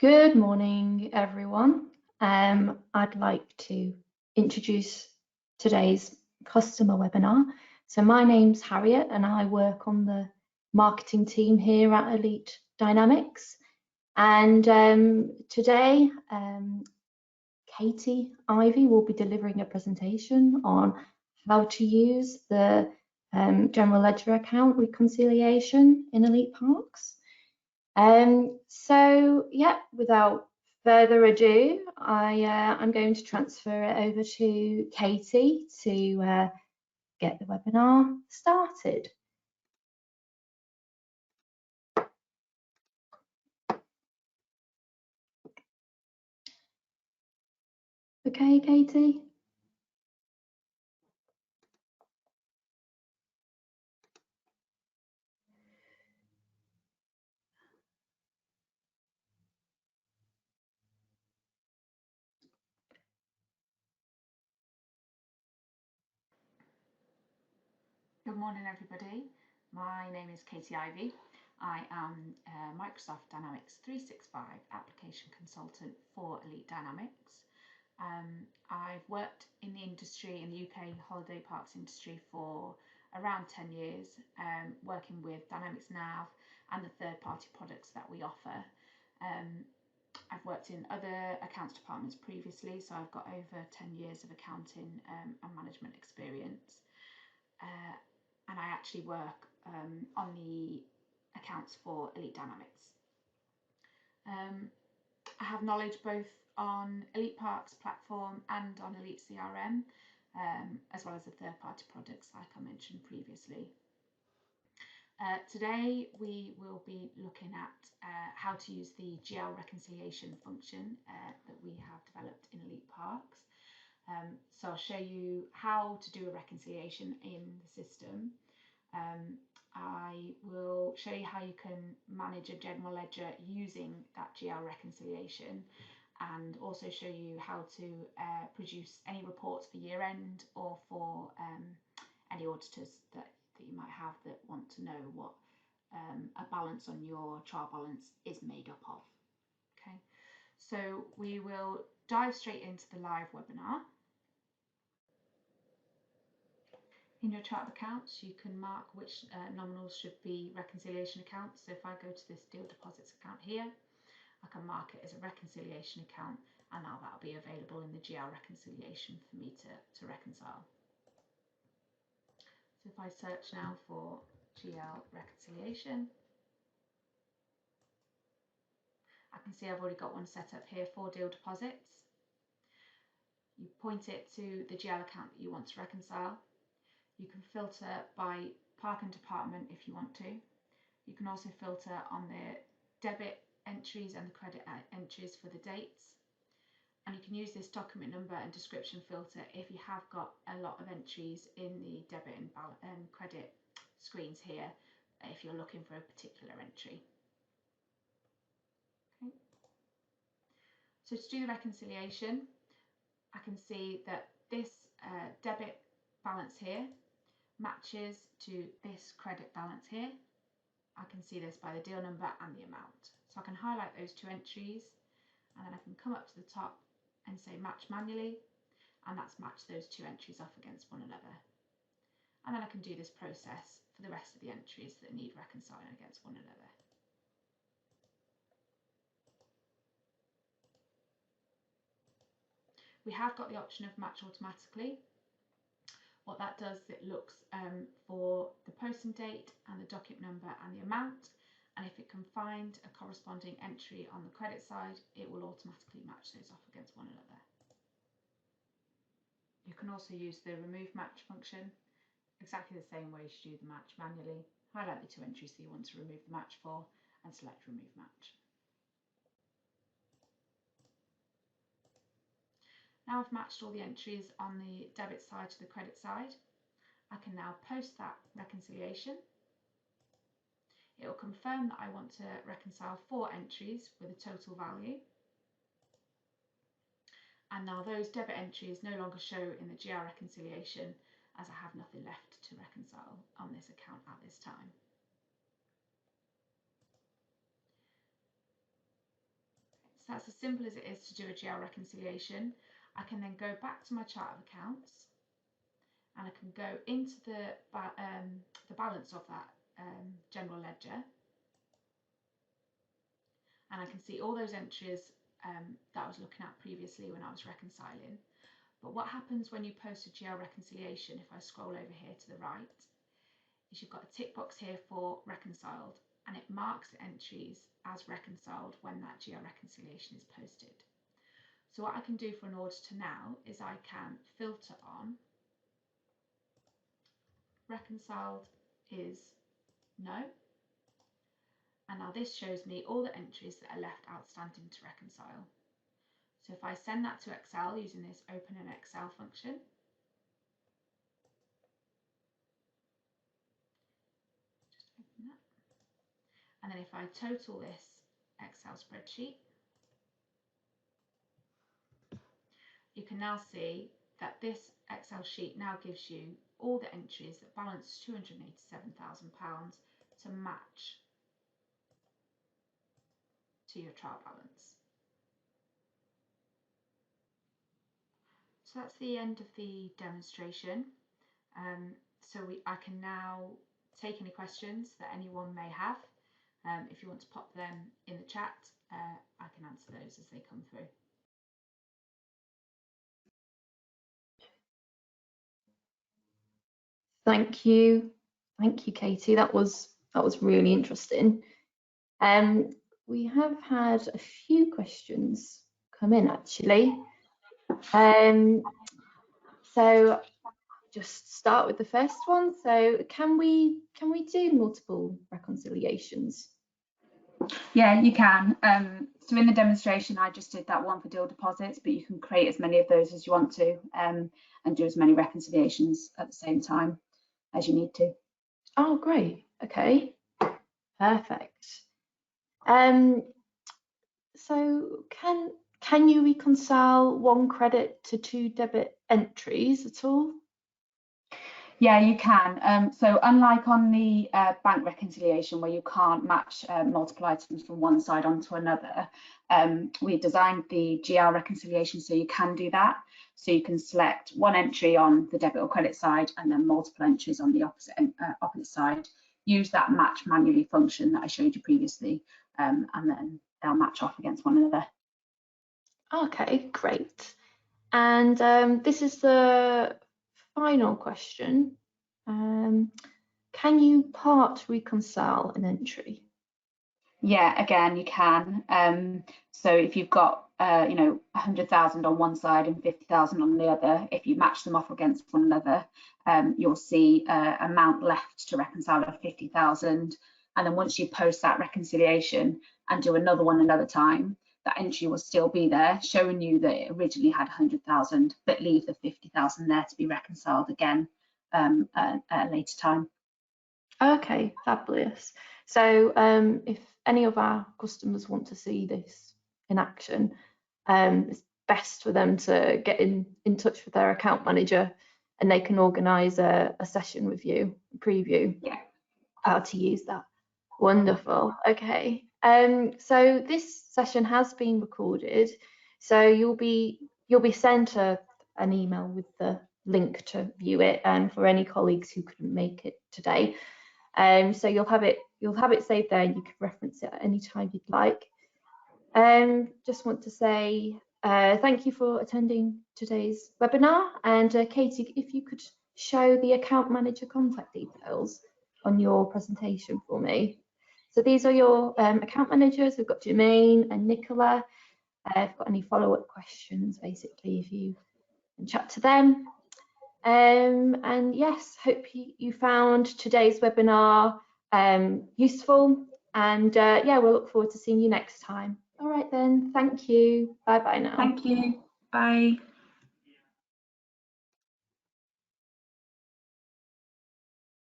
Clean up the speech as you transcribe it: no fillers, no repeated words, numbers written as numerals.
Good morning, everyone. I'd like to introduce today's customer webinar. So my name's Harriet and I work on the marketing team here at Elite Dynamics. And today, Katie Ivy will be delivering a presentation on how to use the general ledger account reconciliation in EliteParks. So yeah, without further ado, I'm going to transfer it over to Katie to get the webinar started. Okay, Katie. Good morning, everybody. My name is Katie Ivy. I am a Microsoft Dynamics 365 application consultant for Elite Dynamics. I've worked in the industry, in the UK holiday parks industry, for around 10 years, working with Dynamics Nav and the third-party products that we offer. I've worked in other accounts departments previously, so I've got over 10 years of accounting and management experience. And I actually work on the accounts for Elite Dynamics. I have knowledge both on EliteParks platform and on Elite CRM, as well as the third-party products like I mentioned previously. Today we will be looking at how to use the GL reconciliation function that we have developed in EliteParks. So I'll show you how to do a reconciliation in the system. I will show you how you can manage a general ledger using that GL reconciliation, and also show you how to produce any reports for year end or for any auditors that you might have that want to know what a balance on your trial balance is made up of. Okay, so we will dive straight into the live webinar. In your chart of accounts, you can mark which nominals should be reconciliation accounts. So if I go to this deal deposits account here, I can mark it as a reconciliation account, and now that'll be available in the GL reconciliation for me to reconcile. So if I search now for GL reconciliation, I can see I've already got one set up here for deal deposits. You point it to the GL account that you want to reconcile. You can filter by park and department if you want to. You can also filter on the debit entries and the credit entries for the dates. And you can use this document number and description filter if you have got a lot of entries in the debit and credit screens here, if you're looking for a particular entry. Okay. So to do the reconciliation, I can see that this debit balance here matches to this credit balance here. I can see this by the deal number and the amount. So I can highlight those two entries, and then I can come up to the top and say match manually, and that's matched those two entries off against one another. And then I can do this process for the rest of the entries that need reconciling against one another. We have got the option of match automatically. What that does is it looks for the posting date and the docket number and the amount, and if it can find a corresponding entry on the credit side, it will automatically match those off against one another. You can also use the remove match function, exactly the same way as you do the match manually. Highlight the two entries that you want to remove the match for and select remove match. Now I've matched all the entries on the debit side to the credit side, I can now post that reconciliation. It will confirm that I want to reconcile 4 entries with a total value. And now those debit entries no longer show in the GR reconciliation, as I have nothing left to reconcile on this account at this time. So that's as simple as it is to do a GL reconciliation. I can then go back to my chart of accounts, and I can go into the balance of that general ledger, and I can see all those entries that I was looking at previously when I was reconciling. But what happens when you post a GL reconciliation, if I scroll over here to the right, is you've got a tick box here for reconciled, and it marks the entries as reconciled when that GL reconciliation is posted. So what I can do for an auditor now is I can filter on reconciled is no, and now this shows me all the entries that are left outstanding to reconcile. So if I send that to Excel using this open an Excel function, just open that, and then if I total this Excel spreadsheet, you can now see that this Excel sheet now gives you all the entries that balance £287,000 to match to your trial balance. So that's the end of the demonstration. I can now take any questions that anyone may have. If you want to pop them in the chat, I can answer those as they come through. Thank you, Katie. That was really interesting. We have had a few questions come in actually. So just start with the first one. So can we do multiple reconciliations? Yeah, you can. So in the demonstration, I just did that one for deal deposits, but you can create as many of those as you want to, and do as many reconciliations at the same time as you need to. Oh, great. Okay, perfect. So can you reconcile one credit to two debit entries at all? Yeah, you can. So unlike on the bank reconciliation where you can't match multiple items from one side onto another, we designed the GL reconciliation so you can do that. So you can select one entry on the debit or credit side and then multiple entries on the opposite side. Use that match manually function that I showed you previously, and then they'll match off against one another. Okay, great. And this is the final question. Can you part reconcile an entry? Yeah, again, you can. So if you've got 100,000 on one side and 50,000 on the other, if you match them off against one another, you'll see amount left to reconcile of 50,000. And then once you post that reconciliation and do another one another time, that entry will still be there, showing you that it originally had 100,000, but leave the 50,000 there to be reconciled again at a later time. Okay, fabulous. So if any of our customers want to see this in action, it's best for them to get in touch with their account manager, and they can organise a session with you, a preview, yeah, how to use that. Wonderful. Okay. So this session has been recorded, so you'll be sent an email with the link to view it, and for any colleagues who couldn't make it today. So you'll have it saved there, and you can reference it at any time you'd like. Just want to say thank you for attending today's webinar, and Katie, if you could show the account manager contact details on your presentation for me. So these are your account managers. We've got Jermaine and Nicola. If you've got any follow-up questions, basically, if you can chat to them. And yes, hope you found today's webinar useful, and yeah, we'll look forward to seeing you next time. All right then, thank you. Bye bye now. Thank you. Bye.